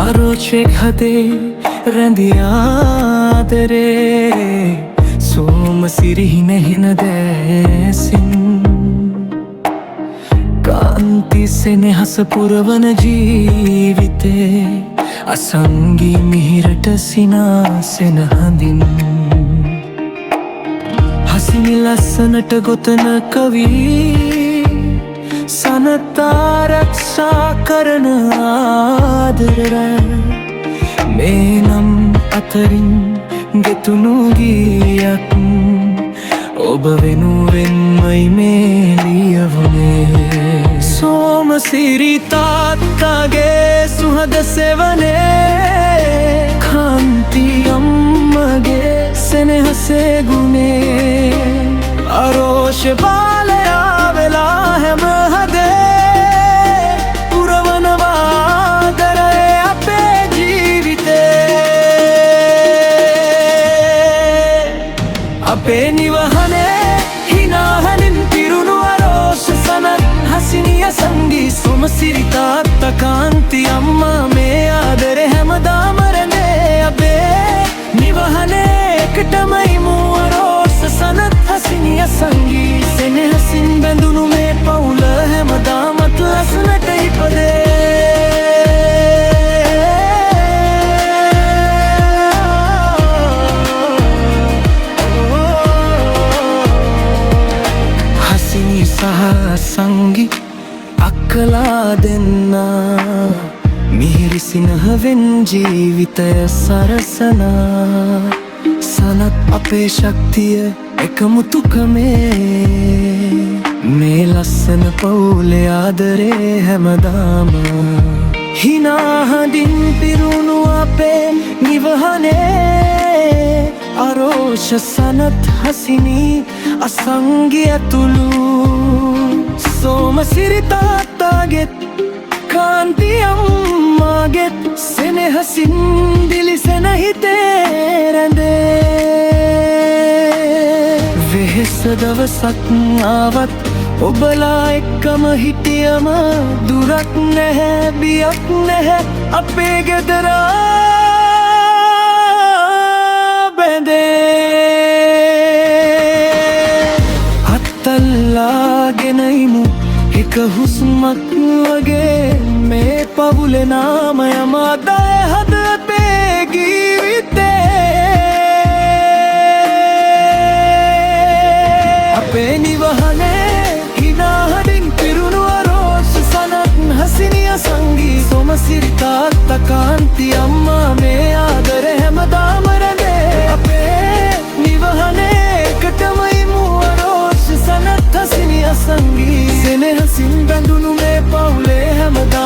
ආරෝචෙක් හදේ රැඳියාදරේ සෝම සිරිහින හින දැසින් කාන්ති සෙනෙහස පුරවන ජීවිතේ අසංගී මිහිරට සිනාසෙන හඳින් හසිනි ලස්සනට ගොතන කවී සනතාරක්ෂා කරන ආදර මේ නම් අතරින් ගෙතුණු ගීයක් ඔබ වෙනුවෙන්මයි මේ ලියවුනේ සෝමසිරි තාත්තගේ සුහද සෙවනේ කාන්ති අම්මගේ සෙනෙහසේ ගුණේ අරෝෂ බාලයා වෙලා හැම හදේ පුරවනවා ආදරේ අපේ ජීවිතේ අපේ නිවහනේ හිනාහලින් පිරුණු අරෝෂ සනත් හසිනිය සංගී සොමසිරි තාත්තා කාන්ති අම්මා මේ ආදරේ හැමදාම රැඳේ අපේ නිවහනේ එකටමයි මූ අරෝෂ සනත් හසිනිය සංගී සෙනෙහසින් බැඳුණු මේ පවුල හැමදාමත් ලස්සනට ඉපදේ හසිනි සහ සංගී අක්කලා දෙන්නා මිහිරි සිනහවෙන් ජීවිතය සරසනා සනත් අපේ ශක්තිය එකමුතුකමේ මේ ලස්සන පවුලේ ආදරේ හැමදාම හිනාහඬින් පිරුණු අපේ නිවහනේ අරෝෂ සනත් හසිනි අසංගී ඇතුළු සෝමසිරි තාත්තාගෙත් කාන්ති අම්මාගෙත් සෙනෙහසින් දිලිසෙන හිතේ රැඳේ වෙහෙස දවසක් ආවත් ඔබලා එක්කම හිටියම දුරක් නැහැ බියක් නැහැ අපේ ගෙදර බැඳේ අත්තල්ලාගෙනයිමු එක හුස්මක් වගේ මේ පවුලේ නාමය මාදය හද අපේ ජීවිතේ අපේ නිවහනේ හිනාහඬින් පිරුණු අරෝෂ සනත් හසිනිය සංගී සොමසිරි තාත්තා කාන්ති අම්මා මේ ආදරේ හැමදාම රැඳේ අපේ නිවහනේ එකටමයි මූ අරෝෂ සනත් හසිනිය සංගී සෙනෙහසින් බැඳුණු මේ පවුලේ හැමදාම